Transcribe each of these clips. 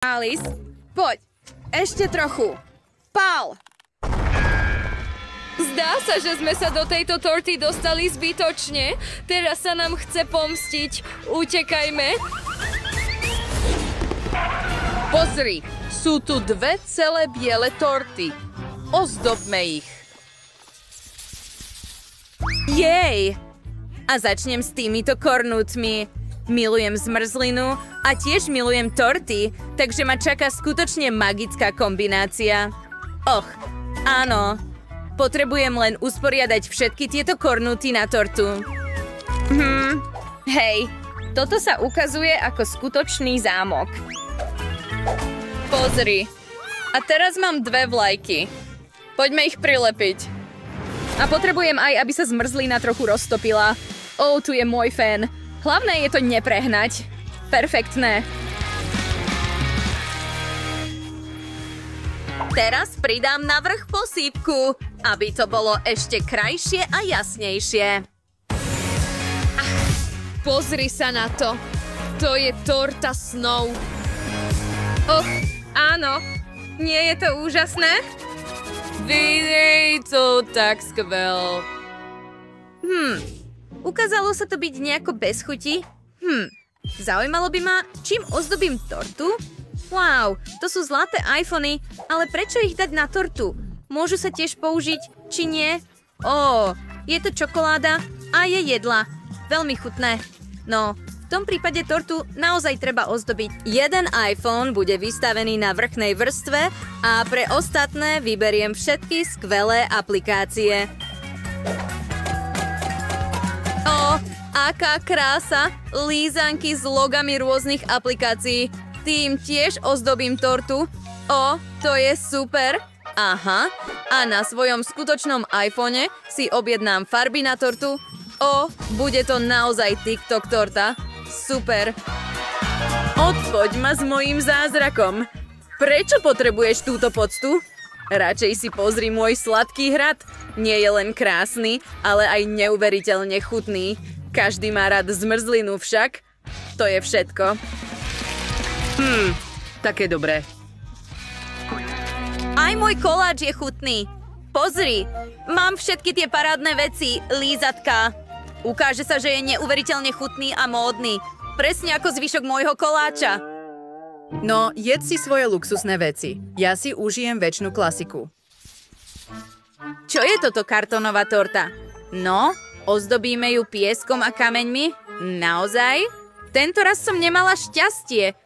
Alice, poď. Ešte trochu. Pál! Zdá sa, že sme sa do tejto torty dostali zbytočne. Teraz sa nám chce pomstiť. Utekajme. Pozri, sú tu 2 celé biele torty. Ozdobme ich. Jej! A začnem s týmito kornútmi. Milujem zmrzlinu a tiež milujem torty, takže ma čaká skutočne magická kombinácia. Och, áno. Potrebujem len usporiadať všetky tieto kornúty na tortu. Hej, toto sa ukazuje ako skutočný zámok. Pozri. A teraz mám 2 vlajky. Poďme ich prilepiť. A potrebujem aj, aby sa zmrzlina trochu roztopila. Tu je môj fén. Hlavné je to neprehnať. Perfektné. Teraz pridám na vrch posýpku, aby to bolo ešte krajšie a jasnejšie. Pozri sa na to. To je torta snov. Áno. Nie je to úžasné? Videj to tak skvel. Ukázalo sa to byť nejako bez chuti? Zaujímalo by ma, čím ozdobím tortu? Wow, to sú zlaté iPhony, ale prečo ich dať na tortu? Môžu sa tiež použiť, či nie? Je to čokoláda a je jedla. Veľmi chutné. No, v tom prípade tortu naozaj treba ozdobiť. Jeden iPhone bude vystavený na vrchnej vrstve a pre ostatné vyberiem všetky skvelé aplikácie. Aká krása! Lízanky s logami rôznych aplikácií. Tým tiež ozdobím tortu. To je super. Aha. A na svojom skutočnom iPhone si objednám farby na tortu. Bude to naozaj TikTok torta. Super. Odpoď ma s mojím zázrakom. Prečo potrebuješ túto poctu? Radšej si pozri môj sladký hrad. Nie je len krásny, ale aj neuveriteľne chutný. Každý má rád zmrzlinu však. To je všetko. Také dobré. Aj môj koláč je chutný. Pozri, mám všetky tie parádne veci, lízatka. Ukáže sa, že je neuveriteľne chutný a módny. Presne ako zvyšok môjho koláča. No, jedz si svoje luxusné veci. Ja si užijem večnú klasiku. Čo je toto kartónová torta? No, ozdobíme ju pieskom a kameňmi? Naozaj? Tento raz som nemala šťastie.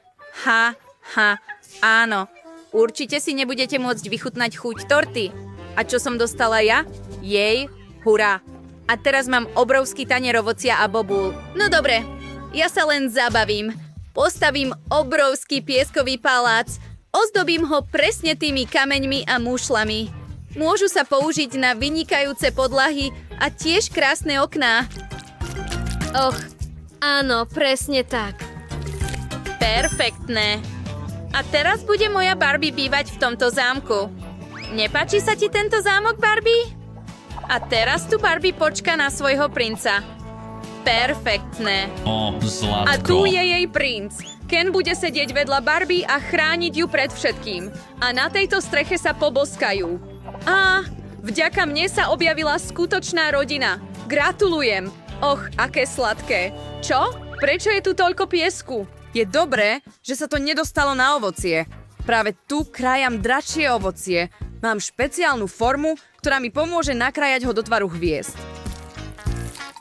Áno. Určite si nebudete môcť vychutnať chuť torty. A čo som dostala ja? Jej, hurá. A teraz mám obrovský tanier ovocia a bobúl. No dobre, ja sa len zabavím. Postavím obrovský pieskový palác. Ozdobím ho presne tými kameňmi a mušlami. Môžu sa použiť na vynikajúce podlahy a tiež krásne okná. Áno, presne tak. Perfektné. A teraz bude moja Barbie bývať v tomto zámku. Nepáči sa ti tento zámok, Barbie? A teraz tu Barbie počka na svojho princa. Perfektné. Zlatko. A tu je jej princ. Ken bude sedieť vedľa Barbie a chrániť ju pred všetkým. A na tejto streche sa poboskajú. Vďaka mne sa objavila skutočná rodina. Gratulujem. Aké sladké. Čo? Prečo je tu toľko piesku? Je dobré, že sa to nedostalo na ovocie. Práve tu krájam dračie ovocie. Mám špeciálnu formu, ktorá mi pomôže nakrájať ho do tvaru hviezd.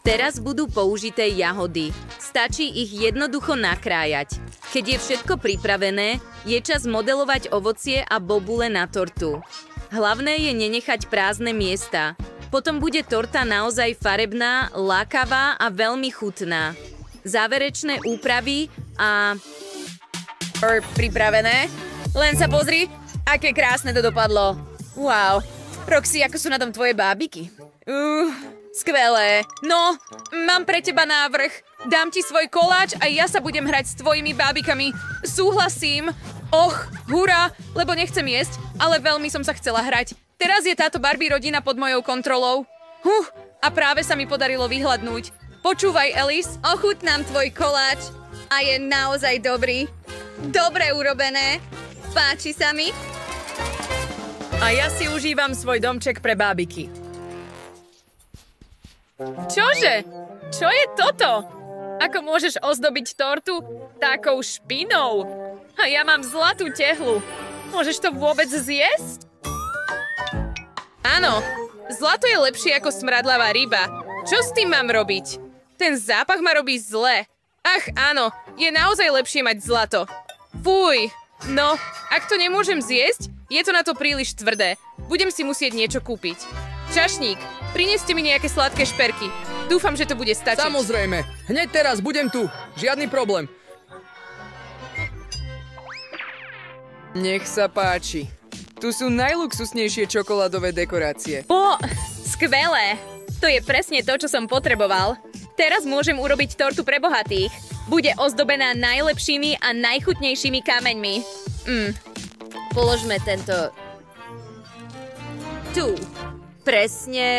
Teraz budú použité jahody. Stačí ich jednoducho nakrájať. Keď je všetko pripravené, je čas modelovať ovocie a bobule na tortu. Hlavné je nenechať prázdne miesta. Potom bude torta naozaj farebná, lákavá a veľmi chutná. Záverečné úpravy a... Pripravené? Len sa pozri, aké krásne to dopadlo. Wow. Roxy, ako sú na tom tvoje bábiky? Skvelé. No, mám pre teba návrh. Dám ti svoj koláč a ja sa budem hrať s tvojimi bábikami. Súhlasím. Hurá, lebo nechcem jesť, ale veľmi som sa chcela hrať. Teraz je táto Barbie rodina pod mojou kontrolou. A práve sa mi podarilo vyhladnúť. Počúvaj, Alice, ochutnám tvoj koláč a je naozaj dobrý. Dobre urobené. Páči sa mi. A ja si užívam svoj domček pre bábiky. Čože? Čo je toto? Ako môžeš ozdobiť tortu takou špinou? A ja mám zlatú tehlu. Môžeš to vôbec zjesť? Áno, zlato je lepšie ako smradlavá ryba. Čo s tým mám robiť? Ten zápach ma robí zle. Ach, áno, je naozaj lepšie mať zlato. Fuj, no, ak to nemôžem zjesť, je to na to príliš tvrdé. Budem si musieť niečo kúpiť. Čašník, prineste mi nejaké sladké šperky. Dúfam, že to bude stačiť. Samozrejme, hneď teraz budem tu. Žiadny problém. Nech sa páči. Tu sú najluxusnejšie čokoládové dekorácie. Skvelé! To je presne to, čo som potreboval. Teraz môžem urobiť tortu pre bohatých. Bude ozdobená najlepšími a najchutnejšími kameňmi. Položme tento... Tu. Presne...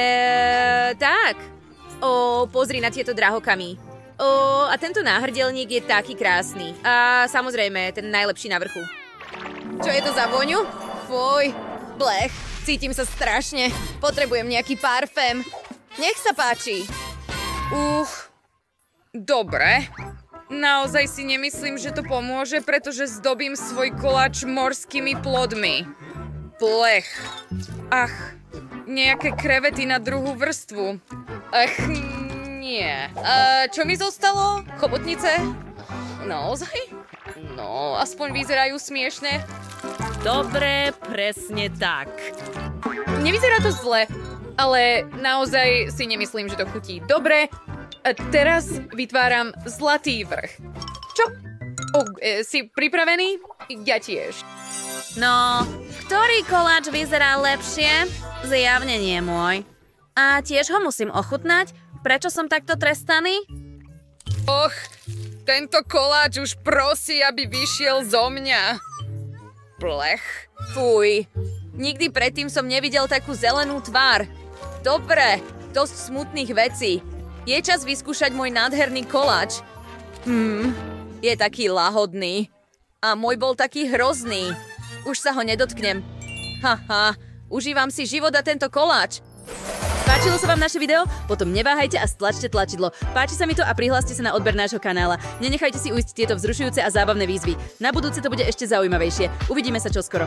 tak. Pozri na tieto drahokamy. A tento náhrdelník je taký krásny. A samozrejme, ten najlepší na vrchu. Čo je to za voňu? Fuj, blech. Cítim sa strašne. Potrebujem nejaký parfém. Nech sa páči. Dobre. Naozaj si nemyslím, že to pomôže, pretože zdobím svoj koláč morskými plodmi. Blech. Ach, nejaké krevety na druhú vrstvu. Ach, nie. Čo mi zostalo? Chobotnice? Naozaj? No, aspoň vyzerajú smiešne. Dobre, presne tak. Nevyzerá to zle, ale naozaj si nemyslím, že to chutí dobre. A teraz vytváram zlatý vrch. Čo? Si pripravený? Ja tiež. No, ktorý koláč vyzerá lepšie? Zjavne nie môj. A tiež ho musím ochutnať? Prečo som takto trestaný? Och, tento koláč už prosí, aby vyšiel zo mňa. Blech. Fuj, nikdy predtým som nevidel takú zelenú tvár. Dobre, dosť smutných vecí. Je čas vyskúšať môj nádherný koláč. Je taký lahodný. A môj bol taký hrozný. Už sa ho nedotknem. Haha, užívam si život a tento koláč. Páčilo sa vám naše video? Potom neváhajte a stlačte tlačidlo. Páči sa mi to a prihláste sa na odber nášho kanála. Nenechajte si ujsť tieto vzrušujúce a zábavné výzvy. Na budúce to bude ešte zaujímavejšie. Uvidíme sa čoskoro.